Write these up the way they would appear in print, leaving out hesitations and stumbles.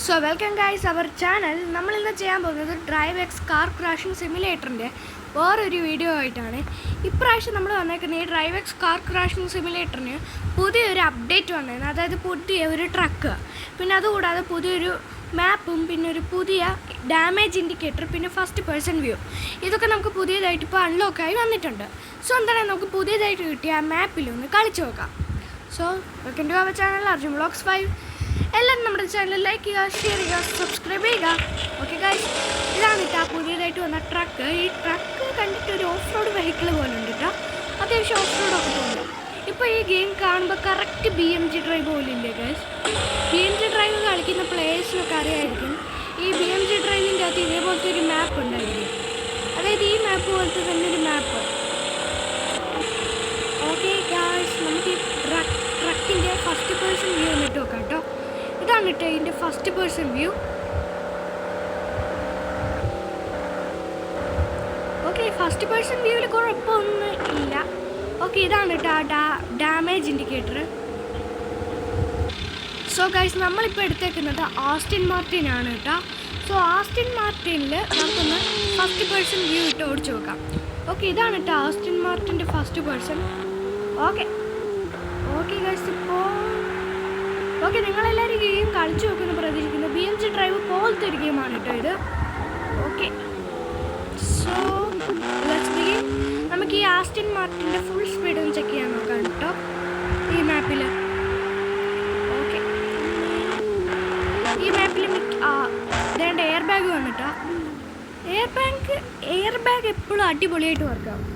So welcome guys our channel. നമ്മൾ ഇന്ന് ചെയ്യാൻ പോകുന്നത് DriveX കാർ ക്രാഷിംഗ് സിമുലേറ്ററിന്റെ വേറൊരു വീഡിയോ ആയിട്ടാണ്. ഇപ്രാവശ്യം നമ്മൾ വന്നേക്കുന്നത് ഈ DriveX കാർ ക്രാഷിംഗ് സിമുലേറ്ററിന് പുതിയൊരു അപ്ഡേറ്റ് വന്നതാണ്. അതായത് പുതിയ ഒരു ട്രക്ക്, പിന്നെ അതുകൂടാതെ പുതിയൊരു മാപ്പും, പിന്നെ ഒരു പുതിയ ഡാമേജ് ഇൻഡിക്കേറ്റർ, പിന്നെ ഫസ്റ്റ് പേഴ്സൺ വ്യൂ, ഇതൊക്കെ നമുക്ക് പുതിയതായിട്ട് ഇപ്പോൾ അൺലോക്കായി വന്നിട്ടുണ്ട്. സോ എന്താണ് നമുക്ക് പുതിയതായിട്ട് കിട്ടിയ ആ മാപ്പിലൊന്ന് കളിച്ചു നോക്കാം. So welcome to our channel Arjun vlogs 5. എല്ലാവരും നമ്മുടെ ചാനൽ ലൈക്ക് ചെയ്യുക, ഷെയർ ചെയ്യുക, സബ്സ്ക്രൈബ് ചെയ്യുക. ഓക്കെ ഗൈസ്, ഇതാണ് കേട്ടോ പുതിയതായിട്ട് വന്ന ട്രക്ക്. ഈ ട്രക്ക് കണ്ടിട്ട് ഒരു ഓഫ് റോഡ് വെഹിക്കിൾ പോലെ ഉണ്ട് കേട്ടോ, അത്യാവശ്യം ഓഫ് റോഡൊക്കെ പോകുന്നു. ഇപ്പോൾ ഈ ഗെയിം കാണുമ്പോൾ കറക്റ്റ് BMG ഡ്രൈവ് പോലെ ഇല്ലേ ഗൈസ്? BMG ഡ്രൈവ് കളിക്കുന്ന പ്ലേയേഴ്സിനൊക്കെ അറിയായിരിക്കും. ഈ BMG ഡ്രൈവിൻ്റെ അകത്ത് ഇതേപോലത്തെ ഒരു മാപ്പ് ഉണ്ടായിരിക്കും. അതായത് ഈ മാപ്പ് പോലത്തെ തന്നെ ഒരു മാപ്പ്. ഓക്കെ ഗൈസ്, നമുക്ക് ഈ ട്രക്കിൻ്റെ ഫസ്റ്റ് പേഴ്സൺ വ്യൂ എന്നിട്ട് നോക്കാം കേട്ടോ. ഇതാണ് കേട്ടോ ഇതിൻ്റെ first person view. Okay, first person വ്യൂവിൽ കുഴപ്പമൊന്നും ഇല്ല. ഓക്കെ, ഇതാണ് കേട്ടോ ഡാമേജ് ഇൻഡിക്കേറ്റർ. സോ ഗൈസ്, നമ്മളിപ്പോൾ എടുത്തേക്കുന്നത് ആസ്റ്റിൻ മാർട്ടിൻ ആണ് കേട്ടോ. സോ ആസ്റ്റിൻ മാർട്ടിനിൽ നമുക്കൊന്ന് ഫസ്റ്റ് പേഴ്സൺ വ്യൂ ഇട്ട് ഓടിച്ച് നോക്കാം. ഓക്കെ, ഇതാണ് കേട്ടോ ആസ്റ്റിൻ മാർട്ടിൻ്റെ ഫസ്റ്റ് പേഴ്സൺ. ഓക്കെ ഗൈസ്, ഇപ്പോൾ ഓക്കെ നിങ്ങളെല്ലാവരും ഗെയിം കളിച്ചു നോക്കുമെന്ന് പ്രതീക്ഷിക്കുന്നു. BMG ഡ്രൈവ് പോലത്തെ ഒരു ഗെയിമാണ് കേട്ടോ ഇത്. Okay, so let's begin. നമുക്ക് ഈ ആസ്റ്റിൻ മാർട്ടിൻ്റെ ഫുൾ സ്പീഡ് ഒന്ന് ചെക്ക് ചെയ്യാൻ നോക്കാം കേട്ടോ ഈ മാപ്പിൽ. ഓക്കെ, ഈ മാപ്പിൽ വേണ്ട എയർ ബാഗ് വന്നിട്ടോ. എയർ ബാഗ് എപ്പോഴും അടിപൊളിയായിട്ട് വർക്കാവും.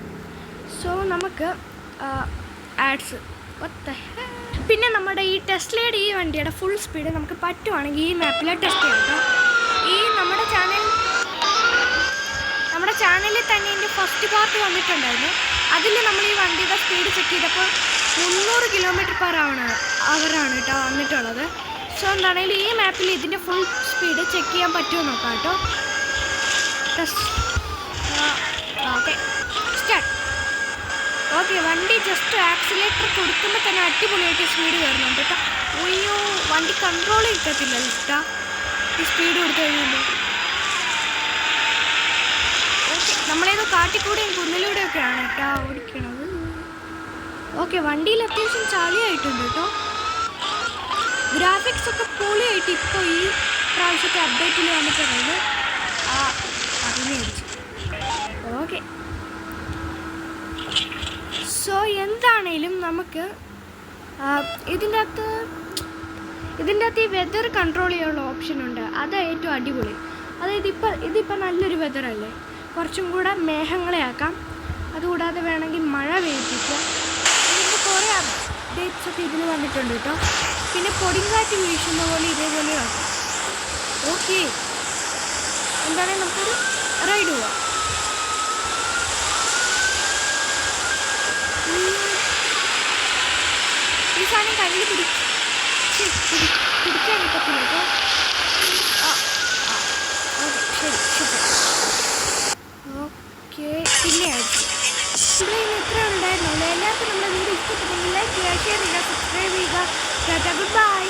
സോ നമുക്ക് ആഡ്സ് പിന്നെ നമ്മുടെ ഈ ടെസ്ലയുടെ ഈ വണ്ടിയുടെ ഫുൾ സ്പീഡ് നമുക്ക് പറ്റുവാണെങ്കിൽ ഈ മാപ്പിൽ ടെസ്റ്റ് ചെയ്യാം കേട്ടോ. ഈ നമ്മുടെ ചാനലിൽ തന്നെ എൻ്റെ ഫസ്റ്റ് പാർട്ട് വന്നിട്ടുണ്ടായിരുന്നു. അതിൽ നമ്മൾ ഈ വണ്ടിയുടെ സ്പീഡ് ചെക്ക് ചെയ്തപ്പോൾ 300 km/h കേട്ടോ വന്നിട്ടുള്ളത്. സോ എന്താണെങ്കിലും ഈ മാപ്പിൽ ഇതിൻ്റെ ഫുൾ സ്പീഡ് ചെക്ക് ചെയ്യാൻ പറ്റുമോ നോക്കാം കേട്ടോ. Okay, start. ഓക്കെ, വണ്ടി ജസ്റ്റ് ആക്സിലേറ്റർ കൊടുക്കുമ്പോൾ തന്നെ അടിപൊളിയായിട്ട് സ്പീഡ് കയറുന്നുണ്ട് കേട്ടോ. അയ്യോ, വണ്ടി കൺട്രോൾ കിട്ടത്തില്ല കേട്ടോ ഈ സ്പീഡ് കൊടുത്തു കഴിയുമ്പോൾ. ഓക്കെ, നമ്മളേതോ കാട്ടിക്കൂടെയും കുന്നിലൂടെയൊക്കെയാണ് കേട്ടോ ഓടിക്കണത്. ഓക്കെ, വണ്ടിയിൽ അത്യാവശ്യം ചളിയായിട്ടുണ്ട് കേട്ടോ. ഗ്രാഫിക്സ് ഒക്കെ പൊളിയായിട്ട് ഇപ്പോൾ ഈ പ്രാവശ്യത്തെ അപ്ഡേറ്റിൽ വന്നിട്ടുള്ളത്. ഓക്കെ, സോ എന്താണേലും നമുക്ക് ഇതിൻ്റെ അകത്ത് ഈ വെതർ കൺട്രോൾ ചെയ്യാനുള്ള ഓപ്ഷൻ ഉണ്ട്. അതാണ് ഏറ്റവും അടിപൊളി. അതായത് ഇതിപ്പോൾ നല്ലൊരു വെതറല്ലേ, കുറച്ചും കൂടെ മേഘങ്ങളെ ആക്കാം. അതുകൂടാതെ വേണമെങ്കിൽ മഴ പെയ്യിപ്പിക്കാം. ഇതിൻ്റെ കുറേ അപ്ഡേറ്റ്സ് ഒക്കെ ഇതിന് വന്നിട്ടുണ്ട് കേട്ടോ. പിന്നെ പൊടിങ്കാറ്റ് വീശുന്ന പോലെ ഇതേപോലെ ആക്കാം. ഓക്കെ, എന്താണെങ്കിൽ നമുക്കൊരു റൈഡ് പോവാം. ഈ സാധനം കയ്യിൽ പിടിക്കാൻ കിട്ടത്തില്ല കേട്ടോ. ഓക്കെ, ശരി. ഓക്കെ, പിന്നെ ഇവിടെ ഇന്ന് ഇത്ര ഉണ്ടായിരുന്നുള്ളൂ. എല്ലാവർക്കും നമ്മുടെ വീഡിയോ ഇഷ്ടപ്പെട്ടെങ്കിൽ ലൈക്ക് ചെയ്യുക, ഷെയർ ചെയ്യുക, സബ്സ്ക്രൈബ് ചെയ്യുക. Good bye.